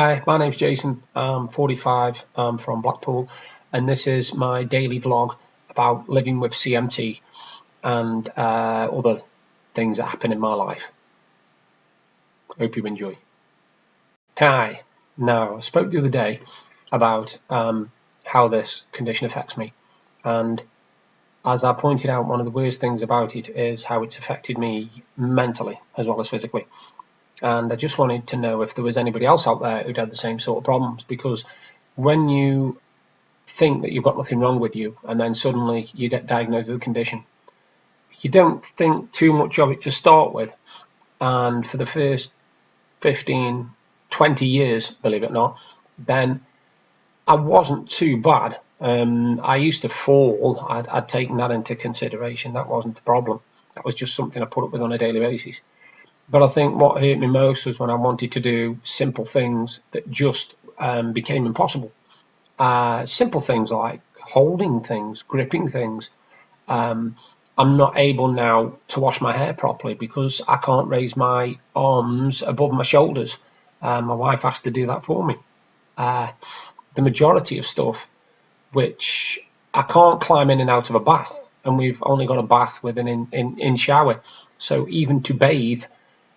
Hi, my name's Jason. I'm 45. I'm from Blackpool, and this is my daily vlog about living with CMT and other things that happen in my life. Hope you enjoy. Hi. Now, I spoke the other day about how this condition affects me, and as I pointed out, one of the worst things about it is how it's affected me mentally as well as physically. And I just wanted to know if there was anybody else out there who'd had the same sort of problems, because when you think that you've got nothing wrong with you and then suddenly you get diagnosed with a condition, you don't think too much of it to start with, and for the first 15, 20 years, believe it or not, then I wasn't too bad. I used to fall. I'd taken that into consideration. That wasn't the problem. That was just something I put up with on a daily basis. But I think what hurt me most was when I wanted to do simple things that just became impossible. Simple things like holding things, gripping things. I'm not able now to wash my hair properly because I can't raise my arms above my shoulders. My wife has to do that for me. The majority of stuff, which I can't climb in and out of a bath, and we've only got a bath with an in shower. So even to bathe,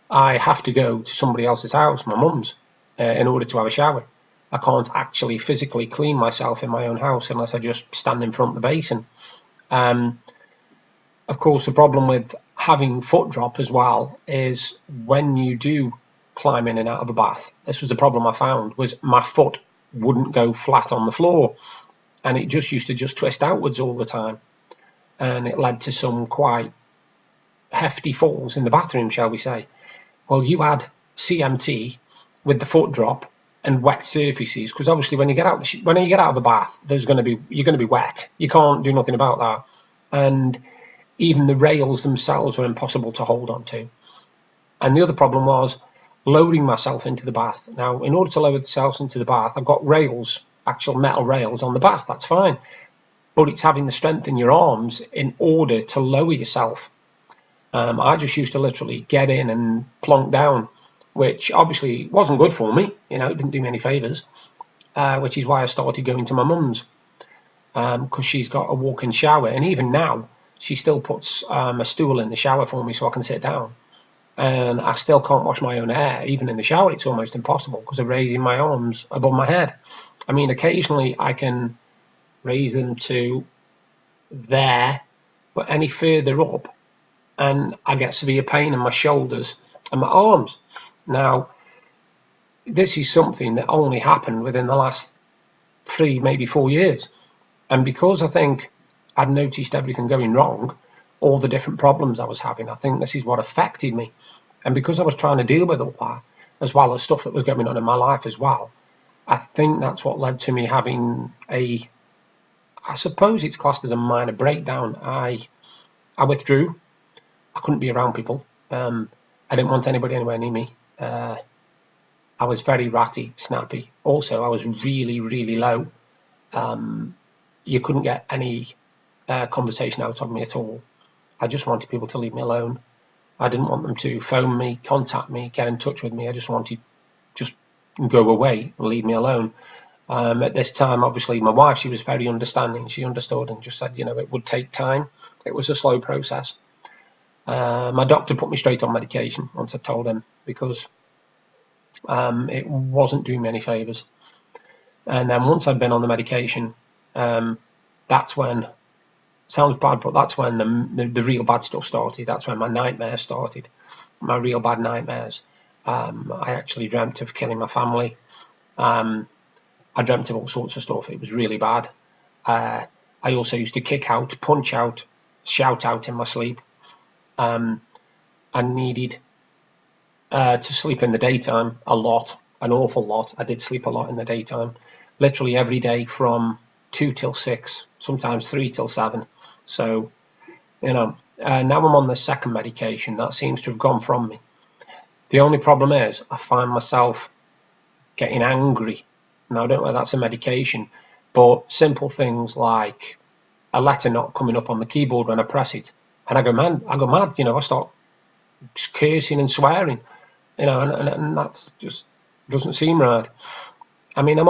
I have to go to somebody else's house, my mum's, in order to have a shower. I can't actually physically clean myself in my own house unless I just stand in front of the basin. Of course, the problem with having foot drop as well is when you do climb in and out of a bath, this was the problem I found, was my foot wouldn't go flat on the floor, and it just used to just twist outwards all the time, and it led to some quite hefty falls in the bathroom, shall we say. Well, you add CMT with the foot drop and wet surfaces, because obviously when you get out of the bath, you're going to be wet. You can't do nothing about that, and even the rails themselves were impossible to hold on to. And the other problem was lowering myself into the bath. Now, in order to lower myself into the bath, I've got rails, actual metal rails on the bath. That's fine, but it's having the strength in your arms in order to lower yourself. I just used to literally get in and plonk down, which obviously wasn't good for me. It didn't do me any favours, which is why I started going to my mum's, because she's got a walk-in shower, and even now she still puts a stool in the shower for me so I can sit down. And I still can't wash my own hair. Even in the shower, it's almost impossible because of raising my arms above my head. I mean, occasionally I can raise them to there, but any further up, and I get severe pain in my shoulders and my arms. Now, this is something that only happened within the last 3, maybe 4 years. And because I think I'd noticed everything going wrong, all the different problems I was having, I think this is what affected me. And because I was trying to deal with all that, as well as stuff that was going on in my life as well, I think that's what led to me having I suppose it's classed as a minor breakdown. I withdrew. I couldn't be around people. I didn't want anybody anywhere near me. I was very ratty, snappy. Also, I was really, really low. You couldn't get any conversation out of me at all. I just wanted people to leave me alone. I didn't want them to phone me, contact me, get in touch with me. I just wanted just go away and leave me alone. At this time, obviously, my wife, she was very understanding. She understood and just said, it would take time. It was a slow process. My doctor put me straight on medication once I told him, because it wasn't doing me any favours. And then once I'd been on the medication, that's when, sounds bad, but that's when the real bad stuff started. That's when my nightmares started, my real bad nightmares. I actually dreamt of killing my family. I dreamt of all sorts of stuff. It was really bad. I also used to kick out, punch out, shout out in my sleep. I needed to sleep in the daytime a lot, an awful lot. I did sleep a lot in the daytime, literally every day from 2 till 6, sometimes 3 till 7. So, now I'm on the second medication. That seems to have gone from me. The only problem is I find myself getting angry. Now, I don't know if that's a medication, but simple things like a letter not coming up on the keyboard when I press it, and I go mad. I start cursing and swearing, and that's just Doesn't seem right. I mean, I'm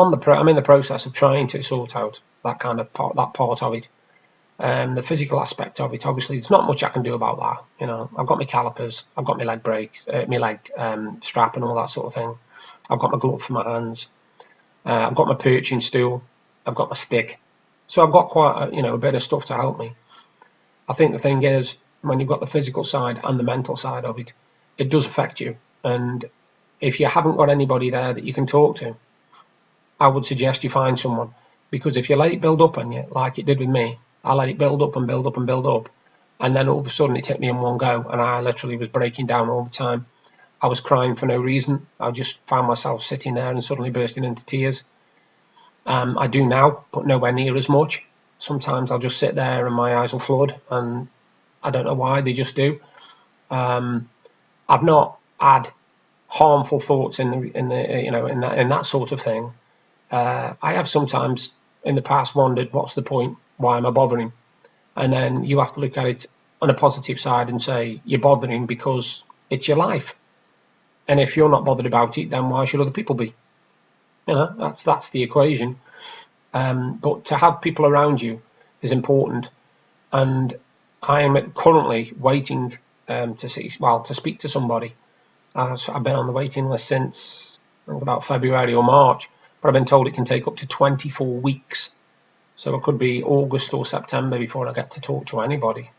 in the process of trying to sort out that kind of part of it. The physical aspect of it, obviously, there's not much I can do about that. You know, I've got my calipers, I've got my leg brakes, my leg strap, and all that sort of thing. I've got my glove for my hands. I've got my perching stool. I've got my stick. So I've got quite a bit of stuff to help me. I think the thing is, when you've got the physical side and the mental side of it, it does affect you. And if you haven't got anybody there that you can talk to, I would suggest you find someone. Because if you let it build up on you, like it did with me, I let it build up and build up and build up, and then all of a sudden it hit me in one go, and I literally was breaking down all the time. I was crying for no reason. I just found myself sitting there and suddenly bursting into tears. I do now, but nowhere near as much. Sometimes I'll just sit there and my eyes will flood, and I don't know why, they just do. I've not had harmful thoughts in that sort of thing. I have sometimes in the past wondered, what's the point? Why am I bothering? And then you have to look at it on a positive side and say, you're bothering because it's your life. And if you're not bothered about it, then why should other people be? You know, that's the equation. But to have people around you is important. And I am currently waiting to speak to somebody. I've been on the waiting list since about February or March, but I've been told it can take up to 24 weeks. So it could be August or September before I get to talk to anybody.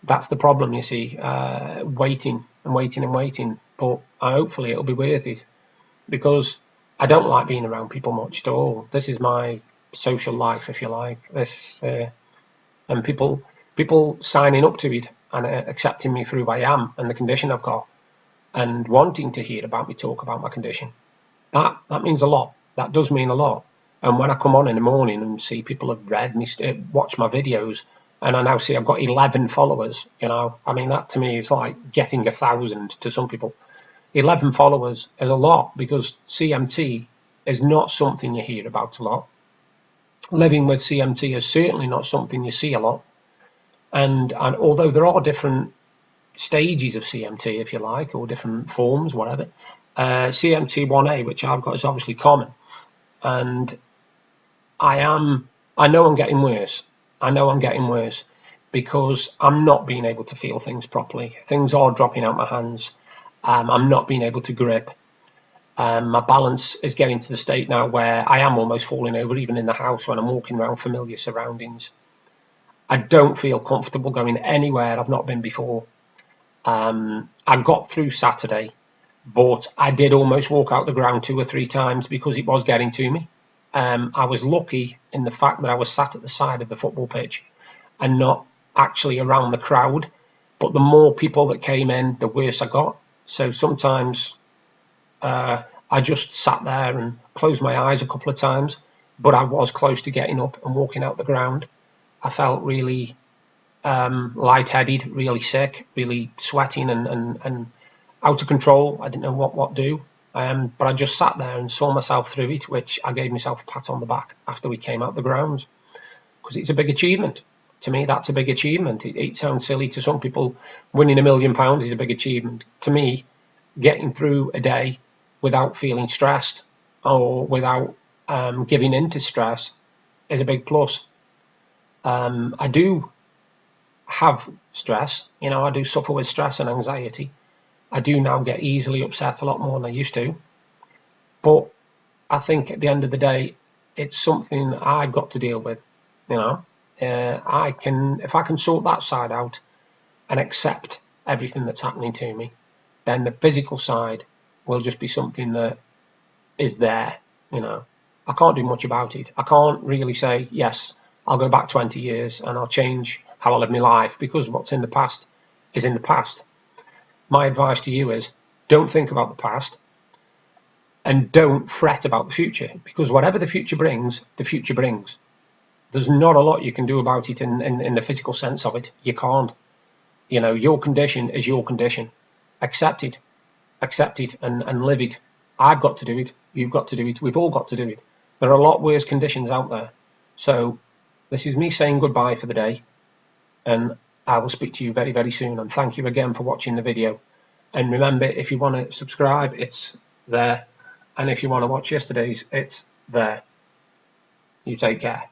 That's the problem, you see, waiting and waiting and waiting. But hopefully it'll be worth it, because I don't like being around people much at all. This is my social life, if you like. And people signing up to it and accepting me for who I am and the condition I've got, and wanting to hear about me talk about my condition. That means a lot. That does mean a lot. And when I come on in the morning and see people have read me, watch my videos, and I now see I've got 11 followers, I mean, that to me is like getting 1,000 to some people. 11 followers is a lot, because CMT is not something you hear about a lot. Living with CMT is certainly not something you see a lot. And although there are different stages of CMT, if you like, or different forms, whatever, CMT 1A, which I've got, is obviously common. And I know I'm getting worse. I know I'm getting worse because I'm not being able to feel things properly. Things are dropping out my hands. I'm not being able to grip. My balance is getting to the state now where I am almost falling over, even in the house when I'm walking around familiar surroundings. I don't feel comfortable going anywhere I've not been before. I got through Saturday, but I did almost walk out the ground 2 or 3 times because it was getting to me. I was lucky in the fact that I was sat at the side of the football pitch and not actually around the crowd. But the more people that came in, the worse I got. So sometimes I just sat there and closed my eyes a couple of times, but I was close to getting up and walking out the ground. I felt really lightheaded, really sick, really sweating and out of control. I didn't know what to do. But I just sat there and saw myself through it, which I gave myself a pat on the back after we came out the grounds, because it's a big achievement. To me, that's a big achievement. It sounds silly to some people. Winning £1 million is a big achievement. To me, getting through a day without feeling stressed or without giving in to stress is a big plus. I do have stress. I do suffer with stress and anxiety. I do now get easily upset a lot more than I used to. But I think at the end of the day, it's something I've got to deal with. If I can sort that side out and accept everything that's happening to me, then the physical side will just be something that is there. I can't do much about it. I can't really say, yes, I'll go back 20 years and I'll change how I live my life, because what's in the past is in the past. My advice to you is, don't think about the past and don't fret about the future, because whatever the future brings, the future brings. There's not a lot you can do about it in the physical sense of it. You can't. Your condition is your condition. Accept it and live it. I've got to do it. You've got to do it. We've all got to do it. There are a lot worse conditions out there. So this is me saying goodbye for the day, and I will speak to you very, very soon. And thank you again for watching the video. And remember, if you want to subscribe, it's there. And if you want to watch yesterday's, it's there. You take care.